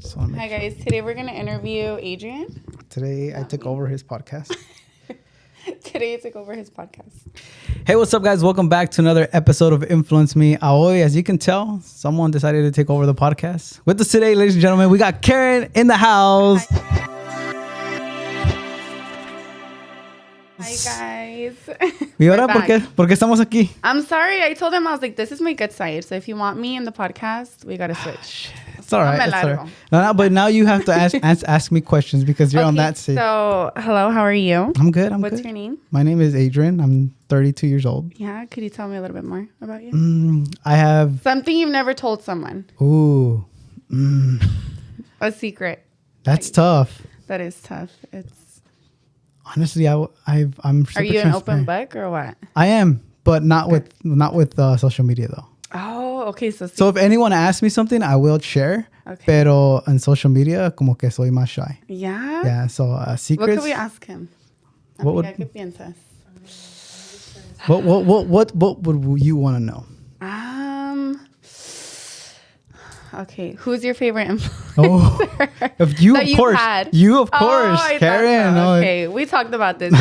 Hi guys, today we're going to interview Adrian. Today I took over his podcast. Today I took over his podcast. Hey, what's up guys? Welcome back to another episode of Influence Me. Hoy, as you can tell, someone decided to take over the podcast. With us today, ladies and gentlemen, we got Karen in the house. Hi guys. ¿Y ahora por qué estamos aquí? I'm sorry. I told him, I was like, this is my good side. So if you want me in the podcast, we got to switch. It's all right. It's all right. No, but now you have to ask me questions because you're on that side. So, hello, how are you? I'm good. What's your name? My name is Adrian. I'm 32 years old. Yeah. Could you tell me a little bit more about you? I have... Something you've never told someone. Ooh. A secret. That's tough. That is tough. It's... Honestly, I'm super Are you an open book or what? I am, but not with social media though. Oh, okay. So if anyone asks me something, I will share. Okay. Pero on social media, como que soy más shy. Yeah? Yeah, so secrets. What could we ask him? What would you want to know? Okay, who's your favorite influencer? Oh, of you, of course. You, of course. Karen. So. Okay, we talked about this.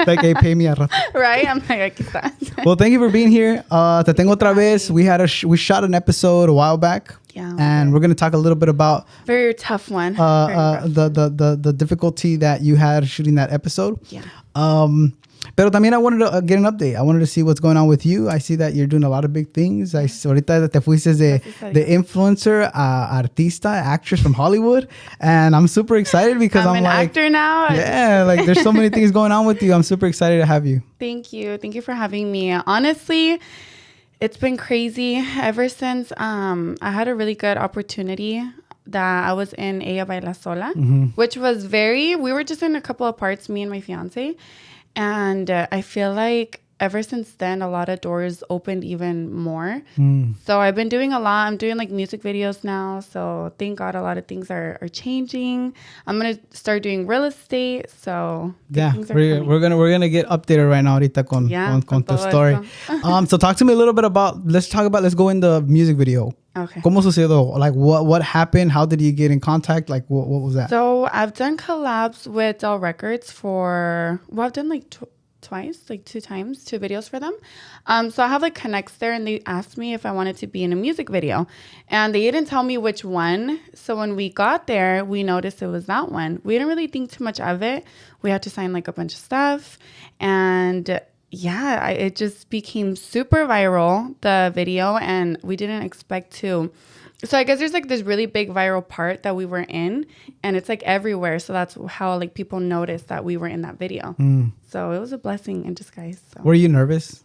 Like, hey, pay me a rato. Right? I'm like, aquí está. Well, thank you for being here. Te tengo otra vez. We shot an episode a while back. Yeah. And we're going to talk a little bit about... Very tough one. The difficulty that you had shooting that episode. Yeah. Pero también I wanted to get an update. I wanted to see what's going on with you. I see that you're doing a lot of big things. Ahorita te fuiste the influencer, artista, actress from Hollywood. And I'm super excited because I'm an like... actor now. Yeah, like there's so many things going on with you. I'm super excited to have you. Thank you. Thank you for having me. Honestly, it's been crazy ever since I had a really good opportunity that I was in Baila, Sola, which was we were just in a couple of parts, me and my fiance. And I feel like ever since then, a lot of doors opened even more. So I've been doing a lot. I'm doing like music videos now. So thank God a lot of things are changing. I'm going to start doing real estate. So yeah, we're gonna get updated right now ahorita con the story. So talk to me a little bit about, let's go in the music video. Okay. ¿Cómo sucedió? Like what happened? How did you get in contact? Like what was that? So I've done collabs with Dell Records I've done like twice, like 2 times, 2 videos for them. So I have like connects there, and they asked me if I wanted to be in a music video, and they didn't tell me which one. So when we got there, we noticed it was that one. We didn't really think too much of it. We had to sign like a bunch of stuff, and yeah, it just became super viral, the video, and we didn't expect to. So I guess there's like this really big viral part that we were in, and it's like everywhere. So that's how like people noticed that we were in that video. So it was a blessing in disguise. So. Were you nervous?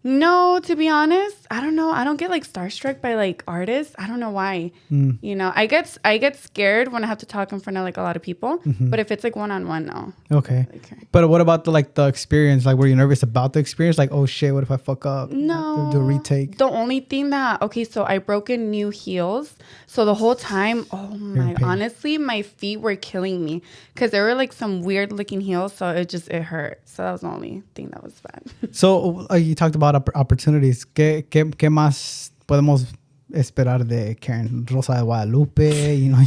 No, to be honest, I don't know. I don't get like starstruck by like artists. I don't know why. You know, I get scared when I have to talk in front of like a lot of people. But if it's like one-on-one, no. Okay. But what about the experience? Like, were you nervous about the experience? Like, oh shit, what if I fuck up? No. Do a retake. The only thing so I broke in new heels. So the whole time, honestly, my feet were killing me because there were like some weird looking heels. So it hurt. So that was the only thing that was bad. So you talked about opportunities. ¿Qué más podemos esperar de Karen? Rosa de Guadalupe, you know,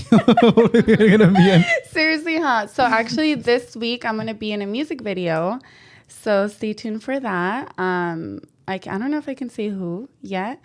you're gonna be in. Seriously, huh? So actually this week I'm gonna be in a music video. So stay tuned for that. I don't know if I can say who yet.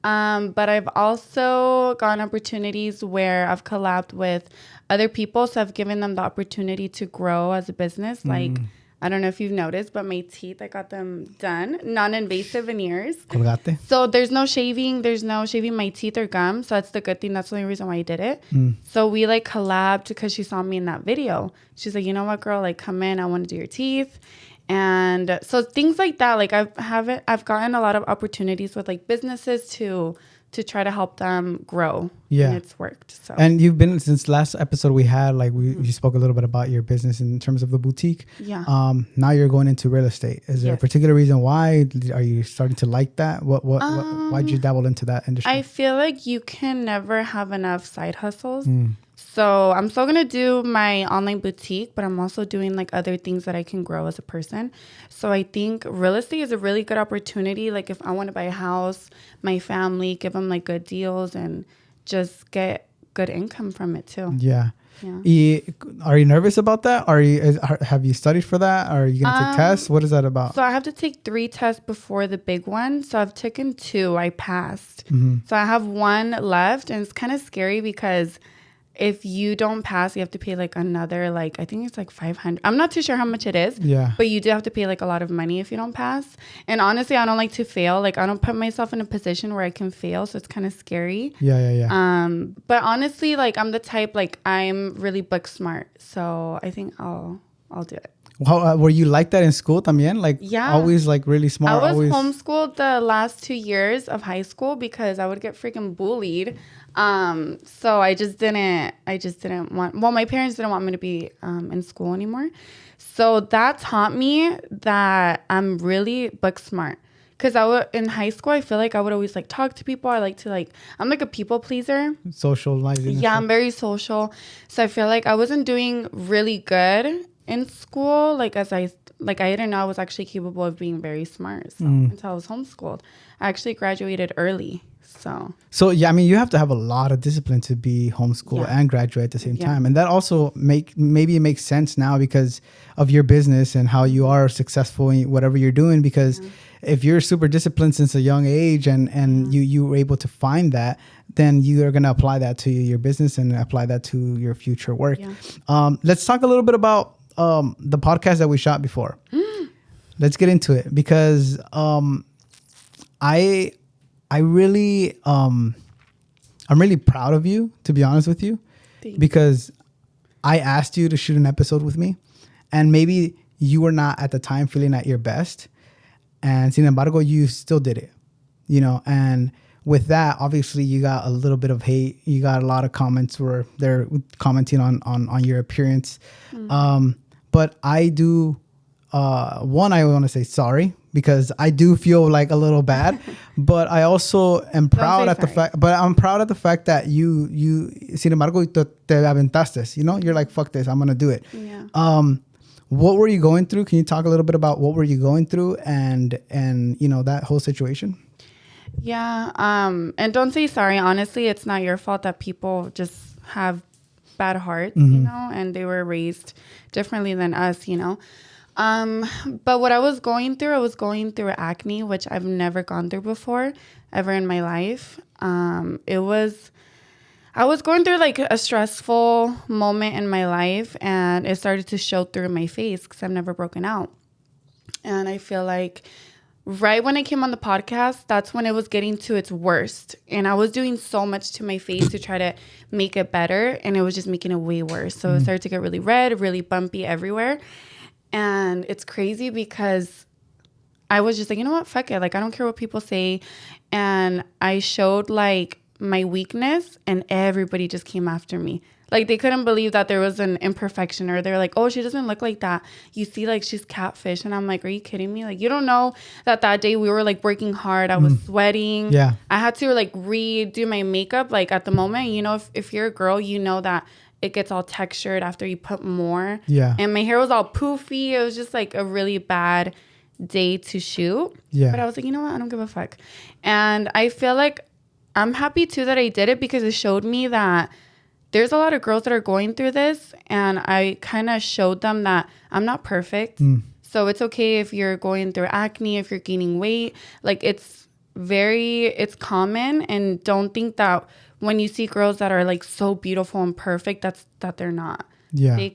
But I've also gotten opportunities where I've collabed with other people. So I've given them the opportunity to grow as a business. Like, I don't know if you've noticed, but my teeth, I got them done. Non-invasive veneers. Colgate. So there's no shaving my teeth or gums. So that's the good thing. That's the only reason why I did it. So we like collabed because she saw me in that video. She's like, you know what, girl, like come in. I want to do your teeth. And so things like that, like I've gotten a lot of opportunities with like businesses to try to help them grow. Yeah. And it's worked. So. And you've been, since last episode we had, like you spoke a little bit about your business in terms of the boutique. Yeah. Now you're going into real estate. Is there a particular reason why? Are you starting to like that? Why'd you dabble into that industry? I feel like you can never have enough side hustles. So I'm still going to do my online boutique, but I'm also doing like other things that I can grow as a person. So I think real estate is a really good opportunity. Like if I want to buy a house, my family, give them like good deals and just get good income from it too. Yeah. Yeah. Are you nervous about that? Have you studied for that? Are you going to take tests? What is that about? So I have to take 3 tests before the big one. So I've taken 2. I passed. So I have 1 left, and it's kind of scary because if you don't pass, you have to pay like another, like, I think it's like 500. I'm not too sure how much it is. Yeah. But you do have to pay like a lot of money if you don't pass. And honestly, I don't like to fail. Like, I don't put myself in a position where I can fail. So it's kind of scary. Yeah. But honestly, like, I'm the type, like, I'm really book smart. So I think I'll do it. How, were you like that in school también? Like, always like really smart? I was homeschooled the last 2 years of high school because I would get freaking bullied. So I just didn't want, well, my parents didn't want me to be in school anymore. So that taught me that I'm really book smart. Because in high school, I feel like I would always like talk to people. I like to I'm like a people pleaser. Socializing. Yeah, I'm very social. So I feel like I wasn't doing really good in school. I didn't know I was actually capable of being very smart. So until I was homeschooled, I actually graduated early. So yeah, I mean, you have to have a lot of discipline to be homeschooled and graduate at the same time. And that also maybe it makes sense now because of your business and how you are successful in whatever you're doing. Because if you're super disciplined since a young age and you were able to find that, then you are going to apply that to your business and apply that to your future work. Let's talk a little bit about the podcast that we shot before. Let's get into it because I'm really proud of you, to be honest with you. Because I asked you to shoot an episode with me and maybe you were not at the time feeling at your best, and sin embargo you still did it, and with that obviously you got a little bit of hate. You got a lot of comments where they're commenting on your appearance. But I do I want to say sorry because I do feel like a little bad, but I also am proud at the fact. But I'm proud at the fact that you sin embargo te aventaste. You're like, fuck this, I'm gonna do it. Yeah. What were you going through? Can you talk a little bit about what were you going through and that whole situation? Yeah. And don't say sorry. Honestly, it's not your fault that people just have bad hearts, and they were raised differently than us, But what I was going through acne, which I've never gone through before, ever in my life. I was going through like a stressful moment in my life, and it started to show through my face because I've never broken out. And I feel like right when I came on the podcast, that's when it was getting to its worst. And I was doing so much to my face to try to make it better, and it was just making it way worse. So it started to get really red, really bumpy everywhere. And it's crazy because I was just like, you know what? Fuck it. Like, I don't care what people say. And I showed like my weakness, and everybody just came after me. Like, they couldn't believe that there was an imperfection, or they're like, oh, she doesn't look like that. You see, like, she's catfish. And I'm like, are you kidding me? Like, you don't know that day we were like working hard. I was sweating. Yeah. I had to like redo my makeup. Like, at the moment, if you're a girl, you know that it gets all textured after you put more. Yeah. And my hair was all poofy. It was just like a really bad day to shoot. Yeah. But I was like, you know what? I don't give a fuck. And I feel like I'm happy too that I did it because it showed me that there's a lot of girls that are going through this. And I kind of showed them that I'm not perfect. So it's okay if you're going through acne, if you're gaining weight. Like, it's common. And don't think that when you see girls that are like so beautiful and perfect, that they're not. Yeah.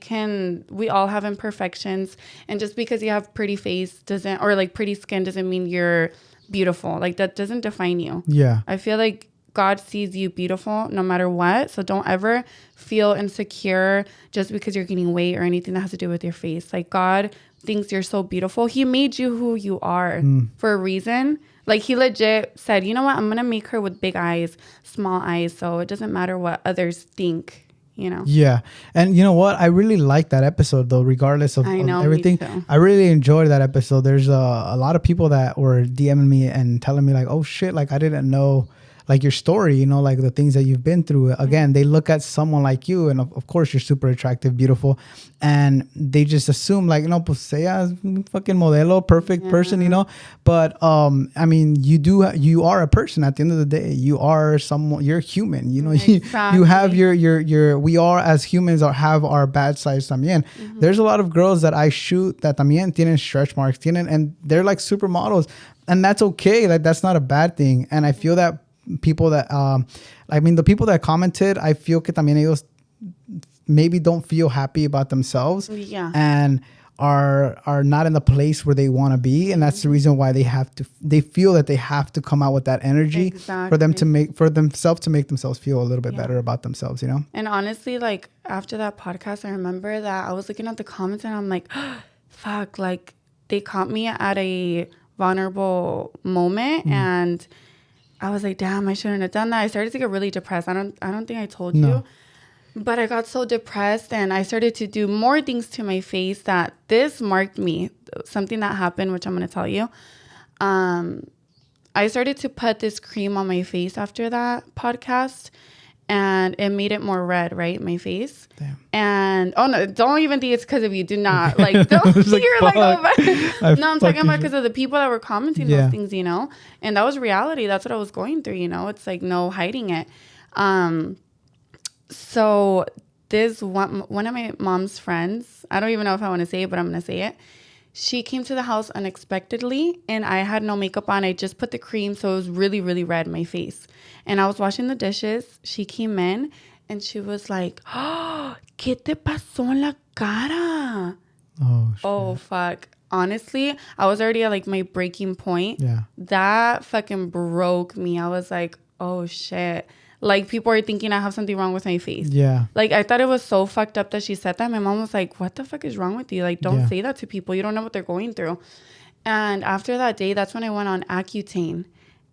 We all have imperfections. And just because you have pretty face or like pretty skin doesn't mean you're beautiful. Like, that doesn't define you. Yeah. I feel like God sees you beautiful no matter what. So don't ever feel insecure just because you're gaining weight or anything that has to do with your face. Like, God thinks you're so beautiful. He made you who you are for a reason. Like, he legit said, you know what? I'm going to make her with big eyes, small eyes. So it doesn't matter what others think, Yeah. And you know what? I really liked that episode, though, regardless of everything. I really enjoyed that episode. There's a lot of people that were DMing me and telling me like, oh, shit, like, I didn't know like your story, you know, like the things that you've been through. Again, they look at someone like you, and of course you're super attractive, beautiful, and they just assume like, no, pues ella es un fucking modelo, perfect person, you know. But I mean, you are a person at the end of the day. You are someone. You're human, you know. Exactly. You have your. We are as humans have our bad sides también. There's a lot of girls that I shoot that también tienen stretch marks, and they're like supermodels, and that's okay. Like that's not a bad thing. And I feel that people that I mean, the people that commented, I feel que también ellos maybe don't feel happy about themselves, and are not in the place where they want to be, and that's the reason why they feel that they have to come out with that energy for themselves to make themselves feel a little bit better about themselves, you know. And honestly, like after that podcast, I remember that I was looking at the comments and I'm like, fuck, like they caught me at a vulnerable moment, and I was like, damn, I shouldn't have done that. I started to get really depressed. I don't think I told you. But I got so depressed, and I started to do more things to my face that this marked me. Something that happened, which I'm going to tell you. I started to put this cream on my face after that podcast, and it made it more red, right? My face. Damn. And, oh no, don't even think it's because of you. Do not. Like, don't. You're like, oh, no, I'm talking about because of the people that were commenting those things, you know? And that was reality. That's what I was going through, you know? It's like, no hiding it. So this one of my mom's friends, I don't even know if I want to say it, but I'm going to say it. She came to the house unexpectedly, and I had no makeup on. I just put the cream, so it was really, really red in my face. And I was washing the dishes. She came in, and she was like, oh, ¿qué te pasó en la cara? Oh, shit. Oh, fuck. Honestly, I was already at like my breaking point. Yeah. That fucking broke me. I was like, oh, shit. Like, people are thinking I have something wrong with my face. Yeah. Like, I thought it was so fucked up that she said that. My mom was like, what the fuck is wrong with you? Like, don't say that to people. You don't know what they're going through. And after that day, that's when I went on Accutane.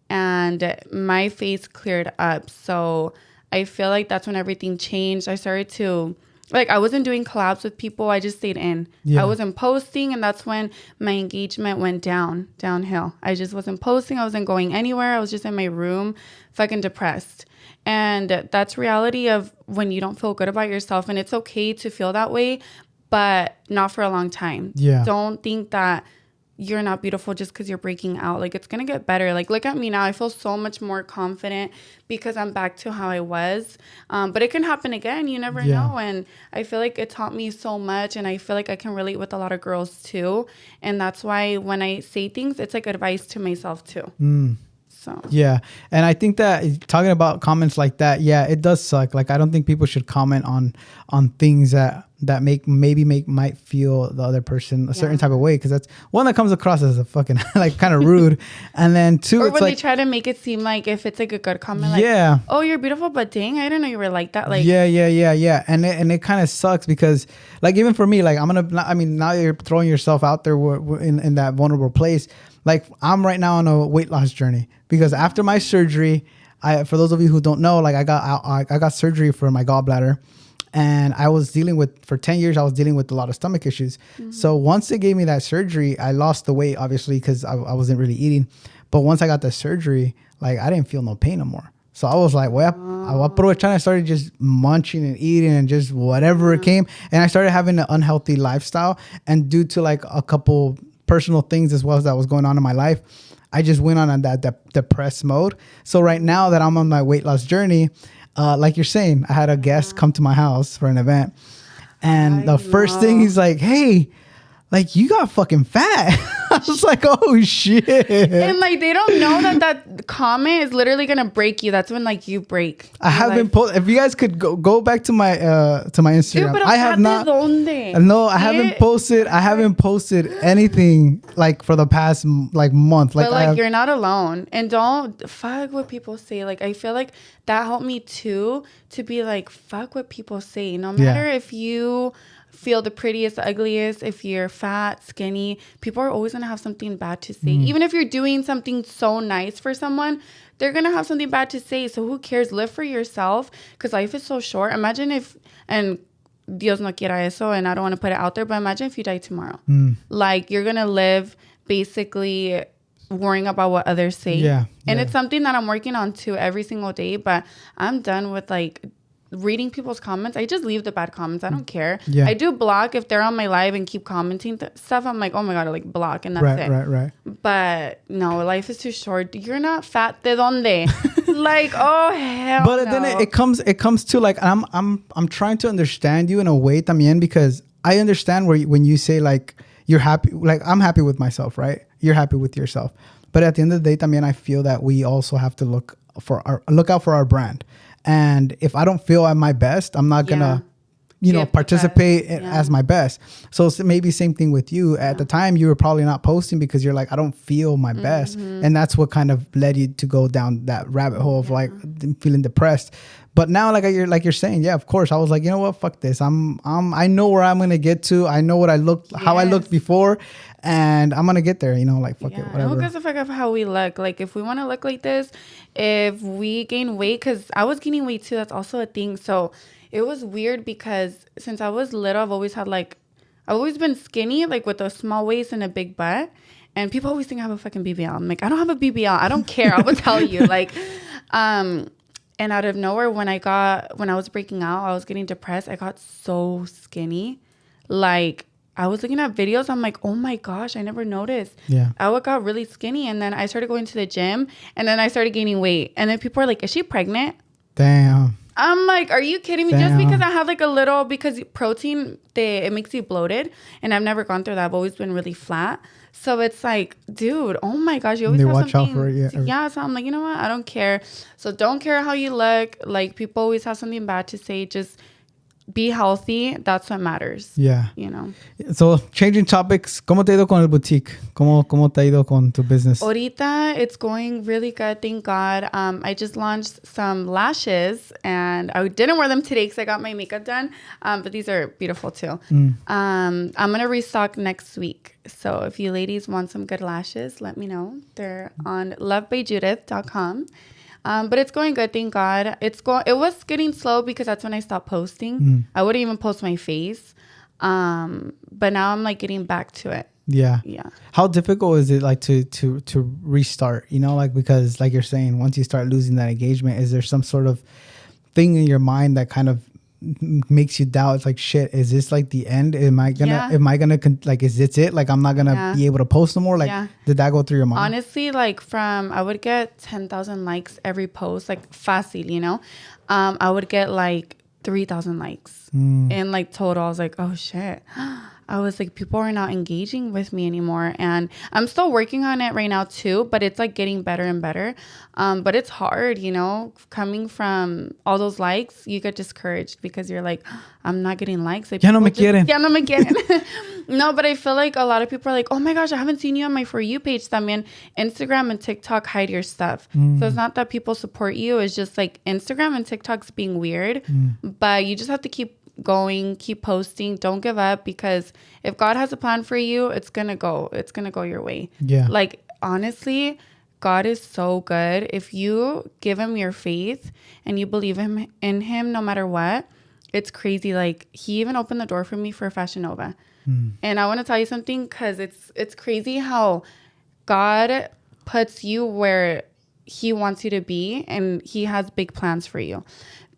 And my face cleared up. So I feel like that's when everything changed. I started to... Like, I wasn't doing collabs with people. I just stayed in. I wasn't posting, and that's when my engagement went downhill. I just wasn't posting. I wasn't going anywhere. I was just in my room, fucking depressed. And that's reality of when you don't feel good about yourself. And it's okay to feel that way, but not for a long time. Yeah. Don't think that you're not beautiful just because you're breaking out. Like, it's going to get better. Like, look at me now. I feel so much more confident because I'm back to how I was. But it can happen again. You never know. And I feel like it taught me so much. And I feel like I can relate with a lot of girls too. And that's why when I say things, it's like advice to myself too. So. Yeah. And I think that talking about comments like that, it does suck. Like, I don't think people should comment on things that might feel the other person a certain type of way, because that's one that comes across as a fucking like kind of rude. And then two, or it's when like, they try to make it seem like if it's like a good comment, like, oh, you're beautiful, but dang, I didn't know you were like that. Like, yeah. And it kind of sucks because, like, even for me, like, now you're throwing yourself out there in that vulnerable place. Like, I'm right now on a weight loss journey because after my surgery, for those of you who don't know, like, I got surgery for my gallbladder, and for 10 years, I was dealing with a lot of stomach issues. So once they gave me that surgery, I lost the weight, obviously, because I wasn't really eating. But once I got the surgery, like, I didn't feel no pain no more. So I was like, well, I aprovechar. I started just munching and eating and just whatever it came. And I started having an unhealthy lifestyle. And due to like a couple personal things as well as that was going on in my life, I just went on that depressed mode. So right now that I'm on my weight loss journey, like you're saying, I had a guest come to my house for an event. And the first thing he's like, hey, like, you got fucking fat. I was like, oh shit. And like, they don't know that comment is literally gonna break you. That's when like you break. I haven't posted. If you guys could go back to my Instagram, Dude, I have not. No, I haven't posted. I haven't posted anything like for the past like month. Like, but like, you're not alone, and don't fuck what people say. Like, I feel like that helped me too, to be like, fuck what people say. No matter if you feel the prettiest, the ugliest, if you're fat, skinny, people are always going to have something bad to say. Even if you're doing something so nice for someone, they're going to have something bad to say. So who cares? Live for yourself, because life is so short. Imagine if, and Dios no quiera eso, and I don't want to put it out there, but imagine if you die tomorrow. Like, you're going to live basically worrying about what others say. Yeah. And it's something that I'm working on too every single day, but I'm done with like reading people's comments. I just leave the bad comments. I don't care. Yeah. I do block if they're on my live and keep commenting stuff. I'm like, oh my God, I like block and that's it. Right. But no, life is too short. You're not fat. ¿De dónde? Like, oh hell But no. then it comes to like, I'm trying to understand you in a way también, because I understand when you say like, you're happy, like I'm happy with myself, right? You're happy with yourself. But at the end of the day, también I feel that we also have to look out for our brand. And if I don't feel at my best, I'm not gonna, participate as my best. So maybe same thing with you. At the time, you were probably not posting because you're like, I don't feel my best, and that's what kind of led you to go down that rabbit hole of like feeling depressed. But now, like you're saying, yeah, of course, I was like, you know what, fuck this. I know where I'm gonna get to. I know what I looked, how I looked before, and I'm gonna get there. Like fuck it, whatever. Who gives a fuck of how we look? Like if we want to look like this, if we gain weight, because I was gaining weight too. That's also a thing. So it was weird because since I was little, I've always been skinny, like with a small waist and a big butt. And people always think I have a fucking BBL. I'm like, I don't have a BBL. I don't care. I will tell you. Like, and out of nowhere, when I was breaking out, I was getting depressed. I got so skinny. Like, I was looking at videos. I'm like, oh my gosh, I never noticed. Yeah. I got really skinny. And then I started going to the gym. And then I started gaining weight. And then people are like, is she pregnant? Damn. I'm like, are you kidding me? Damn. Just because I have like a little, because protein, it makes you bloated. And I've never gone through that. I've always been really flat. So it's like, dude, oh my gosh, you always have watch something. Out for it, yeah. So I'm like, you know what? I don't care. So don't care how you look. Like people always have something bad to say. Just be healthy. That's what matters. Yeah. So changing topics, ¿cómo te ha ido con el boutique? ¿Cómo te ha ido con tu business? Ahorita it's going really good, thank God. I just launched some lashes and I didn't wear them today because I got my makeup done. But these are beautiful too. I'm going to restock next week. So if you ladies want some good lashes, let me know. They're on lovebyjudith.com. But it's going good, thank God. It was getting slow because that's when I stopped posting. I wouldn't even post my face. But now I'm like getting back to it. Yeah. How difficult is it like to restart? Like because like you're saying, once you start losing that engagement, is there some sort of thing in your mind that kind of makes you doubt? It's like, shit, is this like the end? Am I gonna like, is this it? Like I'm not gonna be able to post no more? Like did that go through your mind? Honestly, like I would get 10,000 likes every post, like fácil, I would get like 3,000 likes and like total. I was like, oh shit. I was like, people are not engaging with me anymore. And I'm still working on it right now too, but it's like getting better and better. But it's hard, coming from all those likes, you get discouraged because you're like, I'm not getting likes. Like, Ya no me quieren. No, but I feel like a lot of people are like, oh my gosh, I haven't seen you on my For You page. También Instagram and TikTok hide your stuff. So it's not that people support you. It's just like Instagram and TikTok's being weird. But you just have to keep going, keep posting, don't give up, because if God has a plan for you, it's gonna go your way. Like honestly, God is so good. If you give him your faith and you believe in him no matter what, it's crazy. Like he even opened the door for me for Fashion Nova. And I want to tell you something, because it's crazy how God puts you where he wants you to be, and he has big plans for you.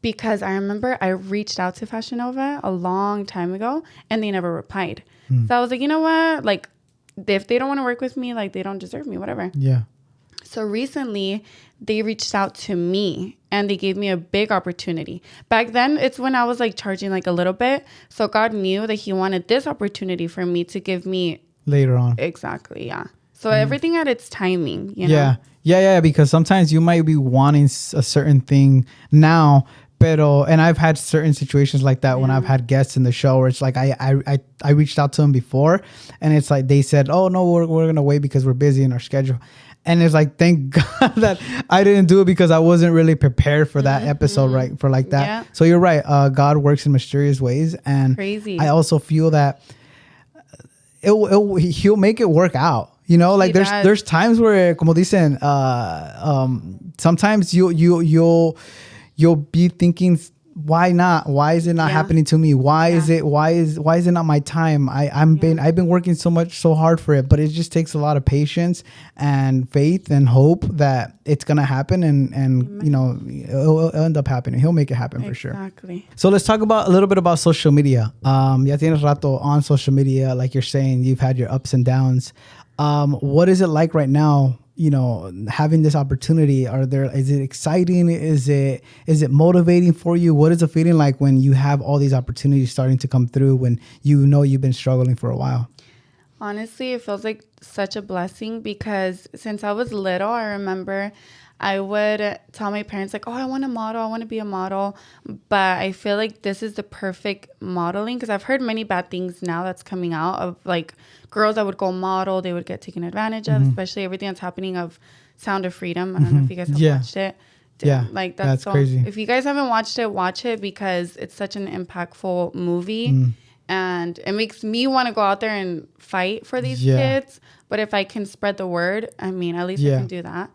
Because I remember I reached out to Fashion Nova a long time ago and they never replied. So I was like, you know what? Like, if they don't want to work with me, like, they don't deserve me, whatever. Yeah. So recently, they reached out to me and they gave me a big opportunity. Back then, it's when I was like charging like a little bit. So God knew that he wanted this opportunity for me to give me later on. Exactly. Yeah. So everything at its timing, you know? Yeah. Because sometimes you might be wanting a certain thing now, and I've had certain situations like that when I've had guests in the show where it's like I reached out to them before and it's like they said, oh no, we're gonna wait because we're busy in our schedule. And it's like, thank God that I didn't do it because I wasn't really prepared for that episode, right? For like that. Yeah. So you're right. God works in mysterious ways. And crazy. I also feel that he'll make it work out. Like there's times where, como dicen, sometimes you'll be thinking why not? Why is it not happening to me? Why is it not my time? I've been working so hard for it, but it just takes a lot of patience and faith and hope that it's gonna happen, and you know, it'll end up happening. He'll make it happen for sure. Exactly. So let's talk a little bit about social media. Ya tienes rato on social media, like you're saying, you've had your ups and downs. What is it like right now? You know, having this opportunity, is it exciting? Is it motivating for you? What is the feeling like when you have all these opportunities starting to come through, when you know you've been struggling for a while? Honestly, it feels like such a blessing, because since I was little, I remember I would tell my parents like, oh, I want to be a model. But I feel like this is the perfect modeling, because I've heard many bad things now that's coming out of like girls that would go model, they would get taken advantage of, especially everything that's happening of Sound of Freedom. I don't know if you guys have watched it. Damn, like that's so crazy. If you guys haven't watched it, watch it, because it's such an impactful movie. And it makes me want to go out there and fight for these kids. But if I can spread the word, I mean, at least I can do that.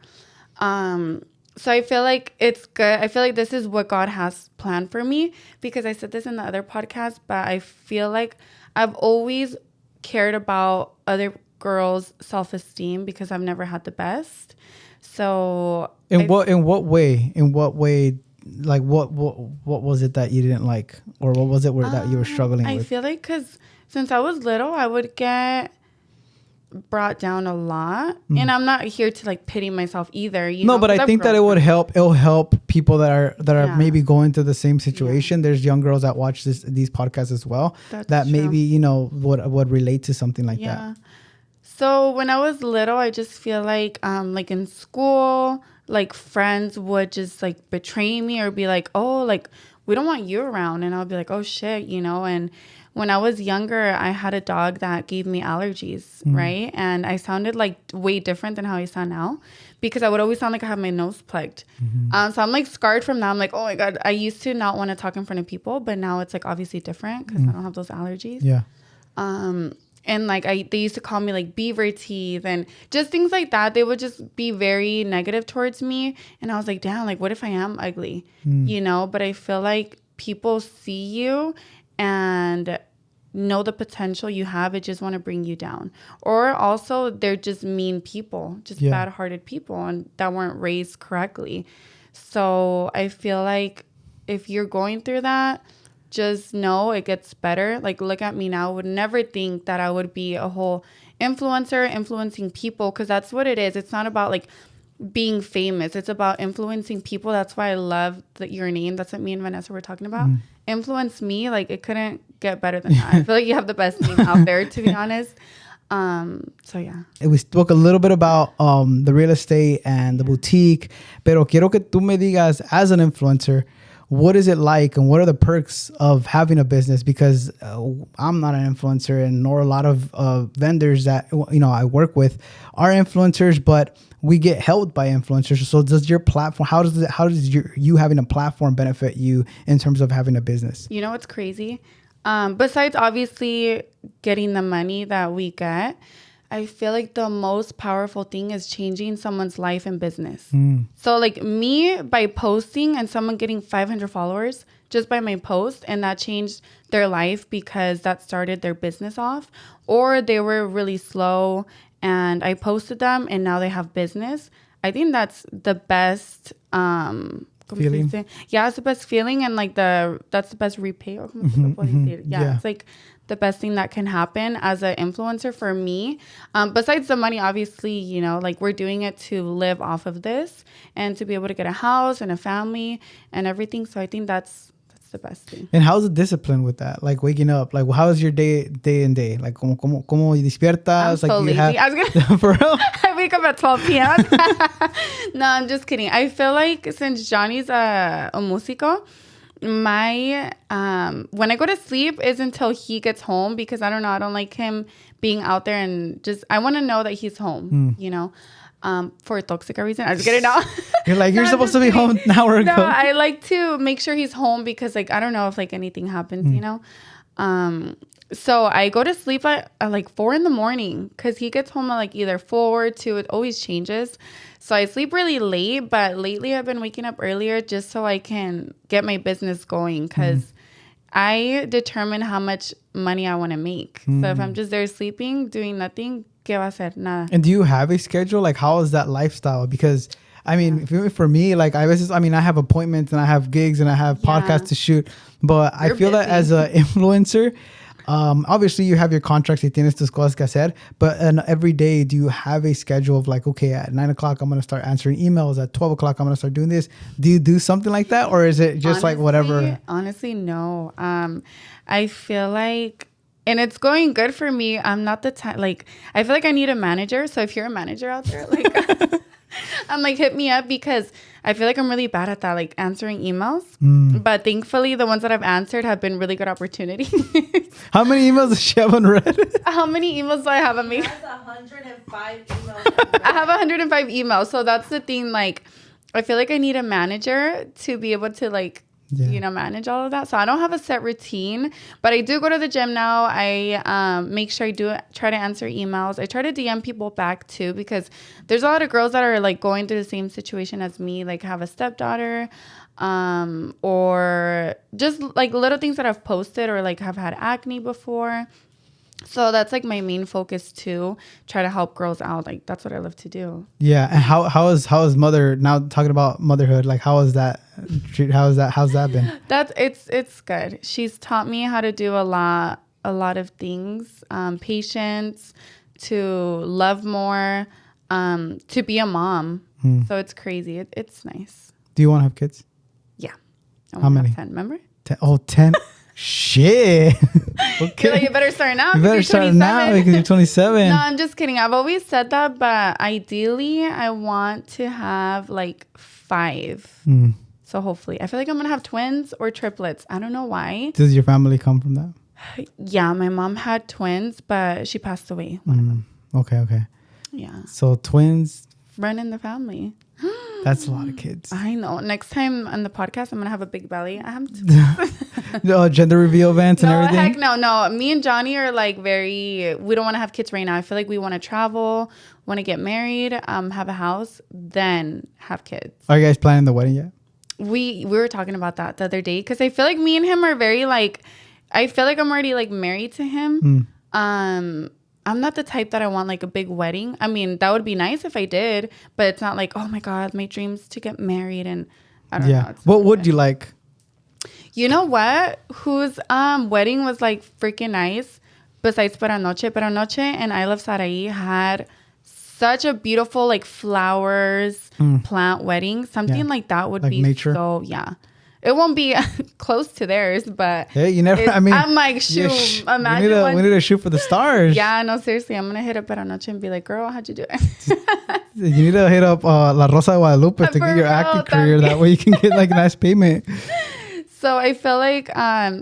So I feel like it's good. I feel like this is what God has planned for me, because I said this in the other podcast, but I feel like I've always cared about other girls' self-esteem, because I've never had the best. So in what way, like what was it that you didn't like, or what was it that you were struggling with? I feel like because since I was little, I would get brought down a lot, and I'm not here to like pity myself either, you know, but I think that it'll help people that are maybe going through the same situation. There's young girls that watch these podcasts as well. That's true. Maybe, you know, would relate to something like that. So when I was little, I just feel like in school, like friends would just like betray me or be like, oh, like we don't want you around, and I'll be like, oh shit, you know. And when I was younger, I had a dog that gave me allergies, right? And I sounded like way different than how I sound now, because I would always sound like I have my nose plugged. So I'm like scarred from that. I'm like, oh my God, I used to not want to talk in front of people, but now it's like obviously different because I don't have those allergies. Yeah. And like they used to call me like beaver teeth and just things like that. They would just be very negative towards me. And I was like, damn, like what if I am ugly? You know, but I feel like people see you and know the potential you have. It just want to bring you down. Or also they're just mean people, just bad-hearted people, and that weren't raised correctly. So I feel like if you're going through that, just know it gets better. Like look at me now. I would never think that I would be a whole influencer influencing people, because that's what it is. It's not about like being famous. It's about influencing people. That's why I love your name. That's what me and Vanessa were talking about. Influence me. Like it couldn't get better than that. I feel like you have the best name out there, to be honest. So yeah. We spoke a little bit about the real estate and the boutique, pero quiero que tú me digas, as an influencer, what is it like and what are the perks of having a business? Because I'm not an influencer, and nor a lot of vendors that, you know, I work with are influencers, but we get helped by influencers. So does your platform, how does you having a platform benefit you in terms of having a business? You know what's crazy? Besides obviously getting the money that we get, I feel like the most powerful thing is changing someone's life and business. So like me, by posting and someone getting 500 followers just by my post, and that changed their life because that started their business off, or they were really slow and I posted them and now they have business. I think that's the best feeling. Yeah, it's the best feeling, and like that's the best repay. Yeah, it's like the best thing that can happen as an influencer for me. Besides the money, obviously, you know, like we're doing it to live off of this and to be able to get a house and a family and everything. So I think that's the best thing. And how's the discipline with that? Like waking up, like how is your day and day? Like como despiertas? I'm so like lazy. I was gonna for real? I wake up at 12 p.m. No, I'm just kidding. I feel like since Johnny's a músico, my when I go to sleep is until he gets home, because I don't know, I don't like him being out there, and just I want to know that he's home, you know, for a toxic reason. I just get it out. You're like, you're supposed to be home an hour ago. No, I like to make sure he's home, because like I don't know if like anything happens, you know. So I go to sleep at like 4 a.m. because he gets home at like either 4 or 2. It always changes. So I sleep really late, but lately I've been waking up earlier just so I can get my business going because I determine how much money I want to make. So if I'm just there sleeping, doing nothing, ¿qué va a hacer? Nada. And do you have a schedule? Like, how is that lifestyle? Because I mean, for me, like I have appointments and I have gigs and I have podcasts to shoot, but I feel that as an influencer, obviously you have your contracts y tienes tus cosas que hacer, but every day, do you have a schedule of like, okay, at 9 o'clock, I'm going to start answering emails. At 12 o'clock, I'm going to start doing this. Do you do something like that? Or is it just like whatever? Honestly, no. I feel like, and it's going good for me. I'm not the type, like, I feel like I need a manager. So if you're a manager out there, like, I'm like, hit me up because I feel like I'm really bad at that, like answering emails. But thankfully, the ones that I've answered have been really good opportunities. How many emails does she have unread? How many emails do I have on me? She has 105 emails. I have 105 emails. So that's the thing. Like, I feel like I need a manager to be able to like, manage all of that. So I don't have a set routine, but I do go to the gym now. I make sure I try to answer emails. I try to DM people back too, because there's a lot of girls that are like going through the same situation as me, like have a stepdaughter, or just like little things that I've posted or like have had acne before. So that's like my main focus too. Try to help girls out. Like that's what I love to do. Yeah. And how is mother now talking about motherhood? Like how's that been? It's good. She's taught me how to do a lot of things. Patience, to love more, to be a mom. So it's crazy. It's nice. Do you want to have kids? Yeah. How many? 10, remember? 10. Oh, 10. Shit. Okay. You're like, you better start now. You better start now because you're 27. No, I'm just kidding. I've always said that, but ideally, I want to have like 5. So hopefully, I feel like I'm gonna have twins or triplets. I don't know why. Does your family come from that? Yeah, my mom had twins, but she passed away. Okay. Yeah. So twins. Run in the family. That's a lot of kids. I know. Next time on the podcast, I'm gonna have a big belly. I have gender reveal events and everything. Heck no. Me and Johnny are like we don't want to have kids right now. I feel like we want to travel, want to get married, have a house, then have kids. Are you guys planning the wedding yet? We were talking about that the other day because I feel like me and him are very like. I feel like I'm already like married to him. I'm not the type that I want like a big wedding. I mean, that would be nice if I did, but it's not like, oh my God, my dream's to get married and I don't know. What would you like? You know what? Whose wedding was like freaking nice besides Para Noche and I Love Saraí had such a beautiful like flowers, plant wedding. Something like that would like be nature. So, yeah. It won't be close to theirs, but hey, you never. I mean, I'm like, shoot. Imagine we need to shoot for the stars. Yeah, no, seriously, I'm gonna hit up Para Noche and be like, girl, how'd you do it? You need to hit up La Rosa de Guadalupe to get your acting career. That way you can get like nice payment. So I feel like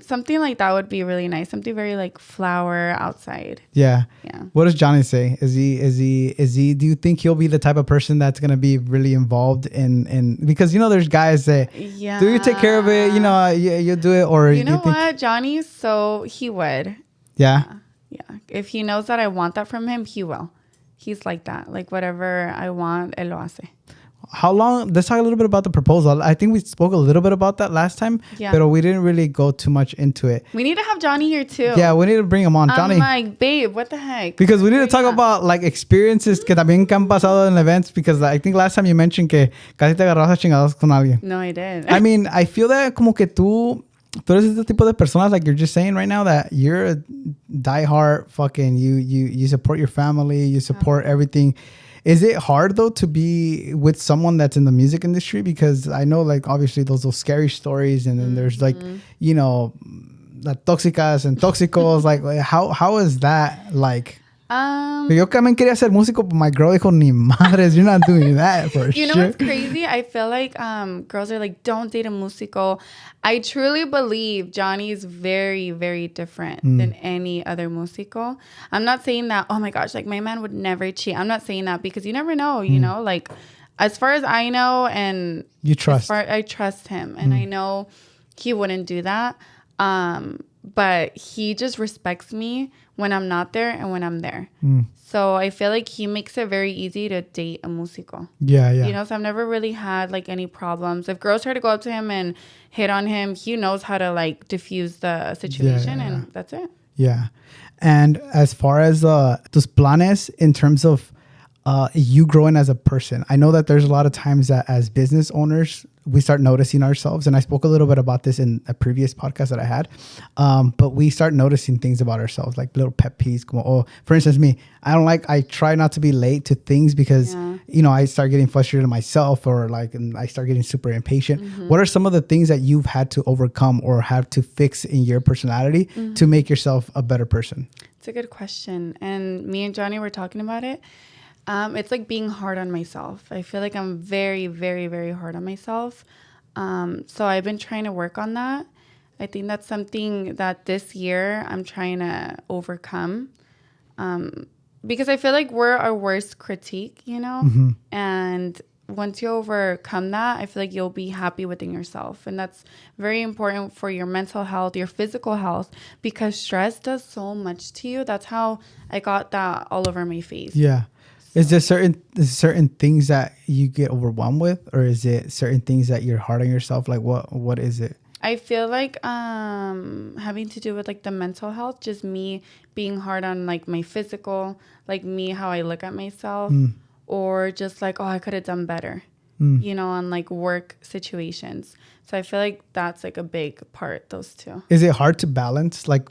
something like that would be really nice. Something very like flower outside. Yeah. What does Johnny say? Is he? Do you think he'll be the type of person that's gonna be really involved in? Because there's guys that do you take care of it? You do it, or you know what, Johnny? So he would. Yeah. If he knows that I want that from him, he will. He's like that. Like whatever I want, él lo hace. How long? Let's talk a little bit about the proposal. I think we spoke a little bit about that last time, but we didn't really go too much into it. We need to have Johnny here too. Yeah, we need to bring him on. Johnny. I'm like, babe, what the heck? Because we need to talk about like experiences que también han pasado en events, because I think last time you mentioned que casi te agarras a chingados con alguien. No, I did. I mean, I feel that como que tú eres este tipo de personas, like you're just saying right now, that you're a diehard fucking, you support your family, you support everything. Is it hard though to be with someone that's in the music industry? Because I know like obviously those scary stories, and then there's like, la tóxicas and tóxicos. like how is that like? Yo también quería ser músico, but my girl dijo, ni madres, you're not doing that for sure. You know what's crazy? I feel like girls are like, don't date a músico. I truly believe Johnny's very, very different than any other músico. I'm not saying that, oh my gosh, like my man would never cheat. I'm not saying that because you never know, like as far as I know, and you trust. I trust him, and I know he wouldn't do that. but he just respects me when I'm not there and when I'm there. So I feel like he makes it very easy to date a músico. Yeah, yeah. You know, so I've never really had like any problems. If girls try to go up to him and hit on him, he knows how to like diffuse the situation, and that's it. Yeah. And as far as tus planes in terms of you growing as a person, I know that there's a lot of times that as business owners, we start noticing ourselves. And I spoke a little bit about this in a previous podcast that I had. But we start noticing things about ourselves, like little pet peeves. For instance, me, I try not to be late to things because, you know, I start getting frustrated myself, or like, and I start getting super impatient. What are some of the things that you've had to overcome or have to fix in your personality to make yourself a better person? It's a good question. And me and Johnny were talking about it. It's like being hard on myself. I feel like I'm very, very, very hard on myself. So I've been trying to work on that. I think that's something that this year I'm trying to overcome. Because I feel like we're our worst critique, you know? And once you overcome that, I feel like you'll be happy within yourself. And that's very important for your mental health, your physical health, because stress does so much to you. That's how I got that all over my face. Yeah. Is there certain things that you get overwhelmed with, or is it certain things that you're hard on yourself? Like what is it? I feel like having to do with like the mental health, just me being hard on like my physical, like me, how I look at myself, or just like, oh, I could have done better, you know, on like work situations. So I feel like that's like a big part, those two. Is it hard to balance, like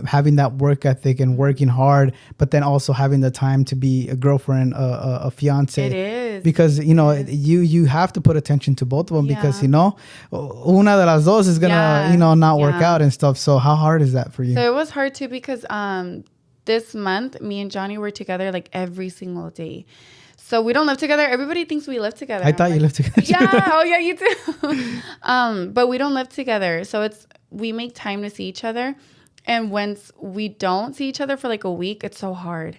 having that work ethic and working hard, but then also having the time to be a girlfriend, a fiance? It is. Because, you know, you have to put attention to both of them because, you know, una de las dos is going to, you know, not work out and stuff. So how hard is that for you? So it was hard too because this month, me and Johnny were together like every single day. So we don't live together. Everybody thinks we live together. I thought you lived together. Yeah. Oh, yeah, you too. But we don't live together. So we make time to see each other. And once we don't see each other for like a week, it's so hard.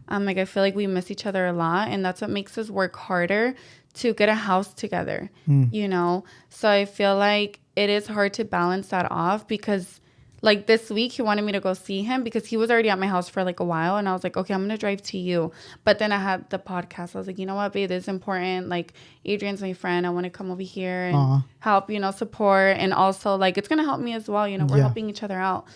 Like I feel like we miss each other a lot. And that's what makes us work harder to get a house together, you know? So I feel like it is hard to balance that off because like this week, he wanted me to go see him because he was already at my house for like a while. And I was like, okay, I'm going to drive to you. But then I had the podcast. I was like, you know what, babe, this is important. Like Adrian's my friend. I want to come over here and help, you know, support. And also like, it's going to help me as well. You know, we're helping each other out.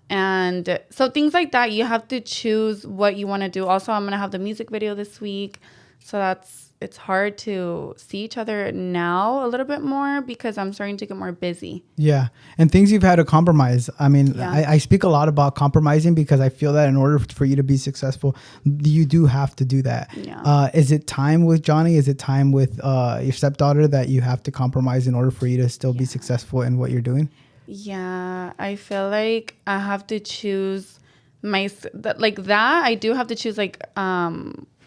And so things like that, you have to choose what you want to do. Also, I'm going to have the music video this week. So it's hard to see each other now a little bit more because I'm starting to get more busy. Yeah. And things you've had to compromise. I mean, I speak a lot about compromising because I feel that in order for you to be successful, you do have to do that. Yeah. Is it time with Johnny? Is it time with your stepdaughter that you have to compromise in order for you to still be successful in what you're doing? Yeah. I feel like I have to choose I do have to choose like,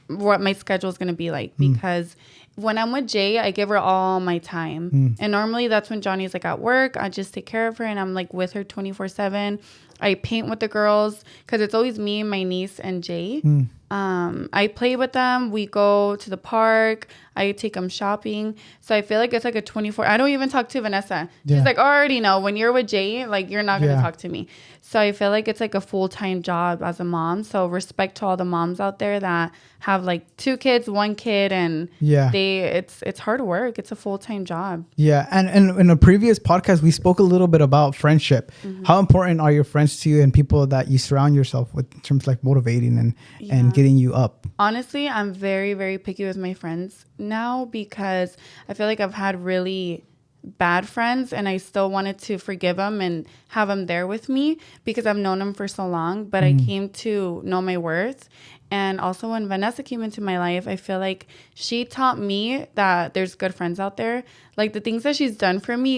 what my schedule is going to be like because when I'm with Jay, I give her all my time. And normally that's when Johnny's like at work. I just take care of her and I'm like with her 24/7. I paint with the girls because it's always me, my niece, and Jay. I play with them. We go to the park. I take them shopping. So I feel like it's like a 24. I don't even talk to Vanessa. She's like, I already know when you're with Jay, like you're not going to talk to me. So I feel like it's like a full-time job as a mom. So respect to all the moms out there that have like 2 kids, 1 kid, and it's hard work. It's a full-time job. Yeah. And in a previous podcast, we spoke a little bit about friendship. How important are your friends to you and people that you surround yourself with in terms of like motivating and getting you up? Honestly, I'm very, very picky with my friends now because I feel like I've had really bad friends and I still wanted to forgive them and have them there with me because I've known them for so long, but I came to know my worth. And also when Vanessa came into my life, I feel like she taught me that there's good friends out there. Like the things that she's done for me,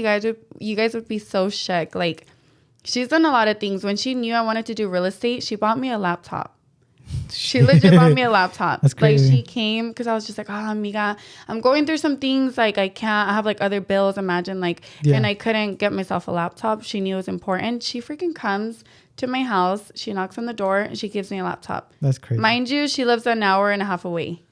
you guys would be so shook. Like she's done a lot of things. When she knew I wanted to do real estate, she bought me a laptop. She legit bought me a laptop. That's crazy. Like she came because I was just like, amiga, I'm going through some things. Like I have like other bills, imagine like, and I couldn't get myself a laptop. She knew it was important. She freaking comes to my house. She knocks on the door and she gives me a laptop. That's crazy. Mind you, she lives an hour and a half away.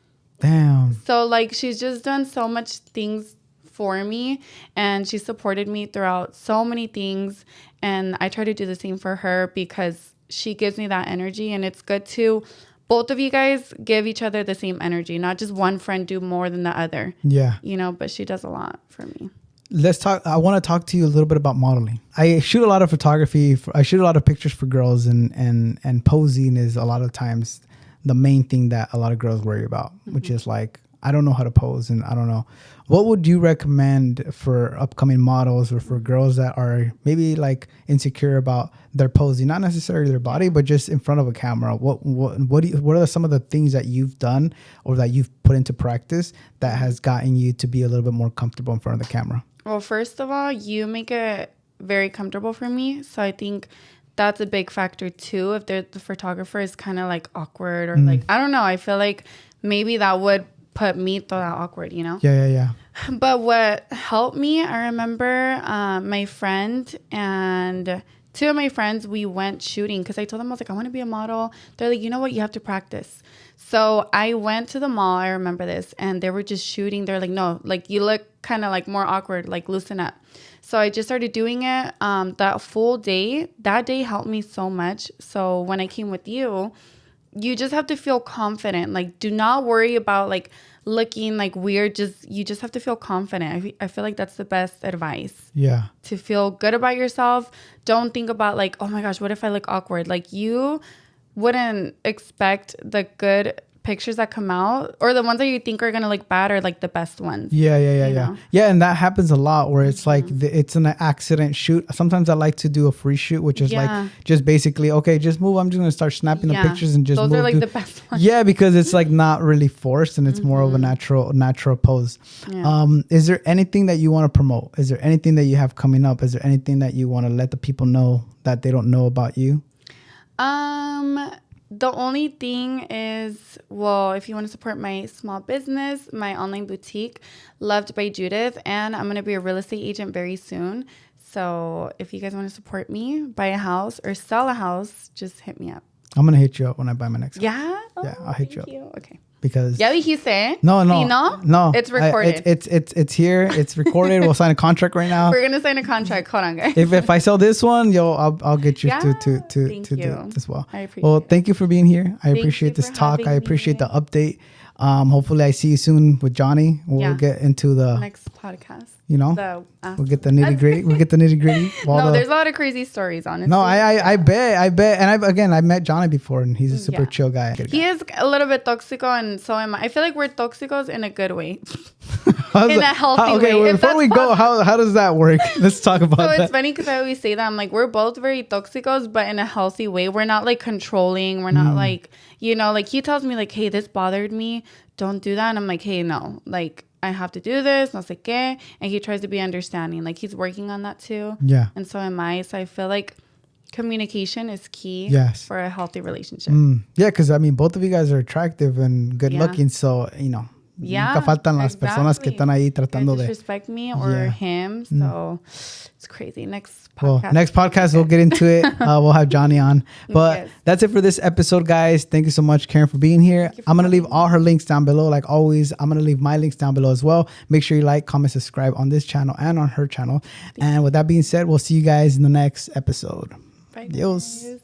Damn. So like, she's just done so much things for me, and she supported me throughout so many things. And I try to do the same for her because she gives me that energy, and it's good to both of you guys give each other the same energy, not just one friend do more than the other. Yeah. You know, but she does a lot for me. Let's talk. I want to talk to you a little bit about modeling. I shoot a lot of photography. I shoot a lot of pictures for girls, and posing is a lot of times the main thing that a lot of girls worry about, which is like, I don't know how to pose, and I don't know. What would you recommend for upcoming models or for girls that are maybe like insecure about their posing, not necessarily their body, but just in front of a camera? What are some of the things that you've done or that you've put into practice that has gotten you to be a little bit more comfortable in front of the camera? Well, first of all, you make it very comfortable for me. So I think that's a big factor too. If the photographer is kind of like awkward or like, I don't know, I feel like maybe that would put me through that awkward, you know? Yeah. But what helped me, I remember my friend and two of my friends, we went shooting because I told them, I was like, I want to be a model. They're like, you know what? You have to practice. So I went to the mall. I remember this. And they were just shooting. They're like, no, like you look kind of like more awkward, like loosen up. So I just started doing it that full day. That day helped me so much. So when I came with you, you just have to feel confident. Like, do not worry about like looking like weird. You just have to feel confident. I feel like that's the best advice. Yeah. To feel good about yourself. Don't think about like, oh my gosh, what if I look awkward? Like, you wouldn't expect the good pictures that come out, or the ones that you think are gonna look bad, are like the best ones. Yeah. And that happens a lot where it's like it's an accident shoot. Sometimes I like to do a free shoot, which is like just basically, okay, just move. I'm just gonna start snapping the pictures and just those move. are like the best ones. Yeah, because it's like not really forced and it's more of a natural pose. Yeah. Is there anything that you want to promote? Is there anything that you have coming up? Is there anything that you want to let the people know that they don't know about you? The only thing is, well, if you want to support my small business, my online boutique, Loved by Judith, and I'm going to be a real estate agent very soon. So if you guys want to support me, buy a house or sell a house, just hit me up. I'm going to hit you up when I buy my next house. Yeah? Yeah, I'll hit you up. Okay. Because ya dijiste. No. No. It's recorded. It's here. It's recorded. We'll sign a contract right now. We're gonna sign a contract. Hold on, guys. If I sell this one, I'll get you to do it as well. I appreciate it. Thank you for being here. I appreciate this talk. I appreciate the update. Hopefully I see you soon with Johnny. We'll get into the next podcast. You know, we'll get the nitty gritty. There's a lot of crazy stories, honestly. No, I bet. And I met Johnny before, and he's a super chill guy. He is a little bit toxico, and so am I. I feel like we're toxicos in a good way, in a healthy way. Well, before we go, how does that work? Let's talk about that. So it's funny because I always say that I'm like, we're both very toxicos, but in a healthy way. We're not like controlling. We're not like, like he tells me like, hey, this bothered me. Don't do that. And I'm like, hey, no, like, I have to do this, no sé qué. And he tries to be understanding. Like, he's working on that too. Yeah. And so am I. So I feel like communication is key for a healthy relationship. Yeah, because I mean, both of you guys are attractive and good looking. So, nunca faltan las personas que están ahí tratando de disrespect me or him. So it's crazy. Next podcast. We'll get into it. We'll have Johnny on. But that's it for this episode, guys. Thank you so much, Karen, for being here. I'm going to leave all her links down below. Like always, I'm going to leave my links down below as well. Make sure you like, comment, subscribe on this channel and on her channel. And with that being said, we'll see you guys in the next episode. Bye, Adios. guys.